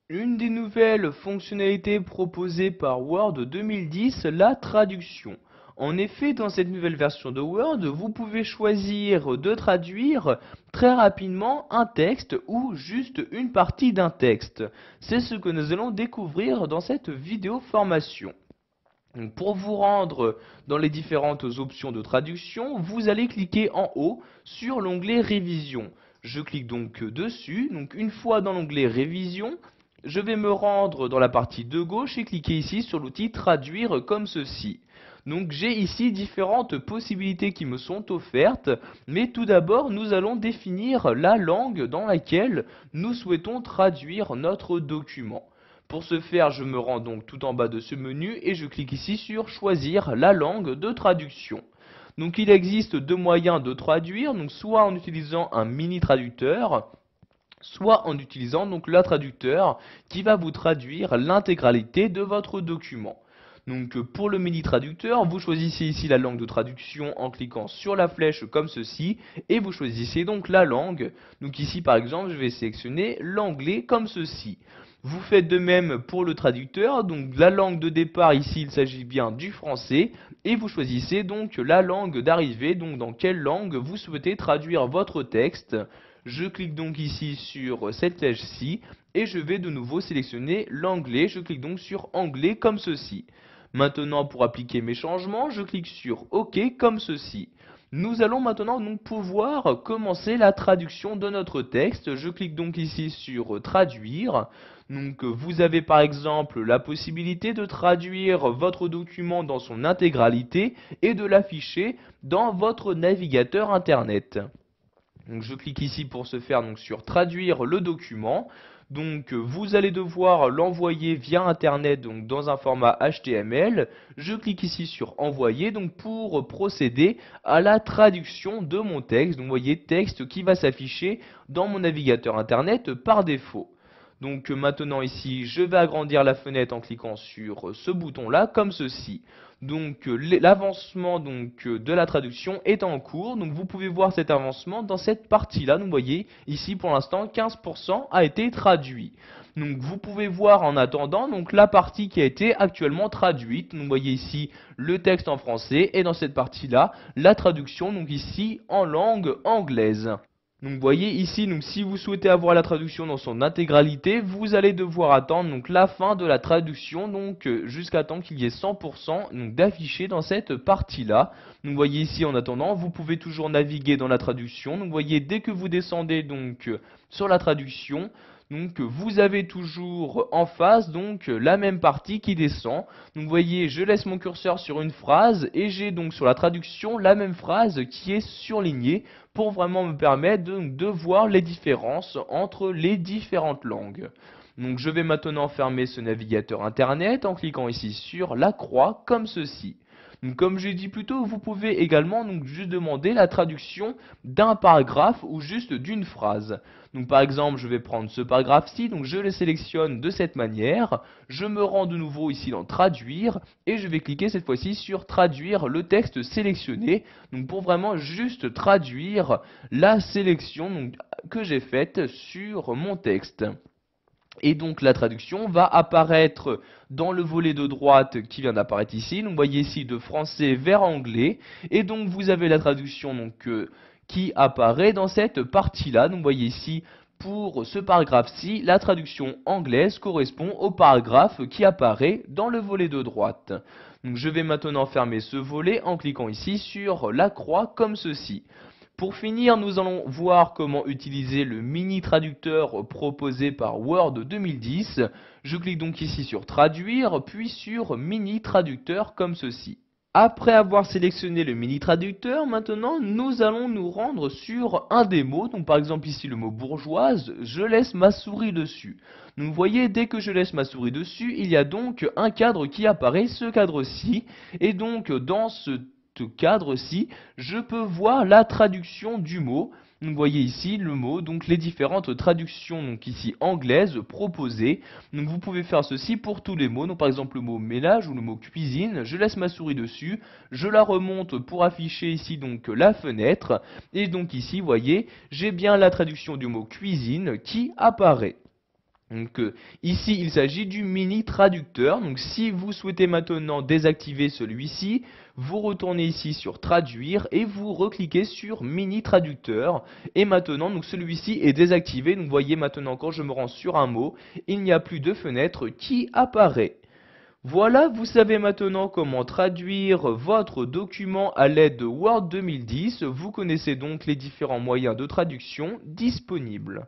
Une des nouvelles fonctionnalités proposées par Word 2010, la traduction. En effet, dans cette nouvelle version de Word, vous pouvez choisir de traduire très rapidement un texte ou juste une partie d'un texte. C'est ce que nous allons découvrir dans cette vidéo formation. Donc, pour vous rendre dans les différentes options de traduction, vous allez cliquer en haut sur l'onglet Révision. Je clique donc dessus. Donc une fois dans l'onglet Révision, je vais me rendre dans la partie de gauche et cliquer ici sur l'outil Traduire comme ceci. Donc j'ai ici différentes possibilités qui me sont offertes, mais tout d'abord nous allons définir la langue dans laquelle nous souhaitons traduire notre document. Pour ce faire, je me rends donc tout en bas de ce menu et je clique ici sur Choisir la langue de traduction. Donc il existe deux moyens de traduire, donc soit en utilisant un mini traducteur, soit en utilisant donc le traducteur qui va vous traduire l'intégralité de votre document. Donc pour le mini traducteur, vous choisissez ici la langue de traduction en cliquant sur la flèche comme ceci et vous choisissez donc la langue. Donc ici par exemple, je vais sélectionner l'anglais comme ceci. Vous faites de même pour le traducteur, donc la langue de départ ici il s'agit bien du français et vous choisissez donc la langue d'arrivée, donc dans quelle langue vous souhaitez traduire votre texte. Je clique donc ici sur cette flèche-ci et je vais de nouveau sélectionner l'anglais. Je clique donc sur anglais comme ceci. Maintenant, pour appliquer mes changements, je clique sur OK comme ceci. Nous allons maintenant donc pouvoir commencer la traduction de notre texte. Je clique donc ici sur traduire. Donc vous avez par exemple la possibilité de traduire votre document dans son intégralité et de l'afficher dans votre navigateur internet. Donc je clique ici pour ce faire donc sur traduire le document. Donc vous allez devoir l'envoyer via internet donc dans un format HTML. Je clique ici sur envoyer donc pour procéder à la traduction de mon texte. Donc vous voyez texte qui va s'afficher dans mon navigateur internet par défaut. Donc maintenant ici, je vais agrandir la fenêtre en cliquant sur ce bouton-là, comme ceci. Donc l'avancement de la traduction est en cours. Donc vous pouvez voir cet avancement dans cette partie-là. Donc vous voyez ici pour l'instant 15% a été traduit. Donc vous pouvez voir en attendant donc la partie qui a été actuellement traduite. Donc vous voyez ici le texte en français et dans cette partie-là la traduction donc ici en langue anglaise. Donc vous voyez ici, donc si vous souhaitez avoir la traduction dans son intégralité, vous allez devoir attendre donc la fin de la traduction, donc jusqu'à temps qu'il y ait 100% d'affiché dans cette partie-là. Donc vous voyez ici en attendant, vous pouvez toujours naviguer dans la traduction. Donc vous voyez dès que vous descendez donc sur la traduction, donc vous avez toujours en face donc la même partie qui descend. Donc vous voyez, je laisse mon curseur sur une phrase et j'ai donc sur la traduction la même phrase qui est surlignée pour vraiment me permettre de voir les différences entre les différentes langues. Donc je vais maintenant fermer ce navigateur internet en cliquant ici sur la croix comme ceci. Donc, comme j'ai dit plus tôt, vous pouvez également donc juste demander la traduction d'un paragraphe ou juste d'une phrase. Donc par exemple, je vais prendre ce paragraphe-ci, donc je le sélectionne de cette manière, je me rends de nouveau ici dans traduire et je vais cliquer cette fois-ci sur traduire le texte sélectionné, donc pour vraiment juste traduire la sélection donc, que j'ai faite sur mon texte. Et donc la traduction va apparaître dans le volet de droite qui vient d'apparaître ici. Donc vous voyez ici de français vers anglais. Et donc vous avez la traduction donc, qui apparaît dans cette partie-là. Donc vous voyez ici pour ce paragraphe-ci, la traduction anglaise correspond au paragraphe qui apparaît dans le volet de droite. Donc je vais maintenant fermer ce volet en cliquant ici sur la croix comme ceci. Pour finir, nous allons voir comment utiliser le mini traducteur proposé par Word 2010. Je clique donc ici sur traduire, puis sur mini traducteur comme ceci. Après avoir sélectionné le mini traducteur, maintenant nous allons nous rendre sur un des mots. Donc par exemple ici le mot bourgeoise, je laisse ma souris dessus. Donc vous voyez, dès que je laisse ma souris dessus, il y a donc un cadre qui apparaît, ce cadre-ci. Et donc dans ce cadre-ci, je peux voir la traduction du mot. Donc, vous voyez ici le mot, donc les différentes traductions donc ici anglaises proposées. Donc vous pouvez faire ceci pour tous les mots. Donc par exemple le mot ménage ou le mot cuisine, je laisse ma souris dessus, je la remonte pour afficher ici donc la fenêtre. Et donc ici, vous voyez, j'ai bien la traduction du mot cuisine qui apparaît. Donc ici, il s'agit du mini traducteur. Donc si vous souhaitez maintenant désactiver celui-ci, vous retournez ici sur traduire et vous recliquez sur mini traducteur. Et maintenant, donc celui-ci est désactivé. Donc vous voyez maintenant quand je me rends sur un mot, il n'y a plus de fenêtre qui apparaît. Voilà, vous savez maintenant comment traduire votre document à l'aide de Word 2010. Vous connaissez donc les différents moyens de traduction disponibles.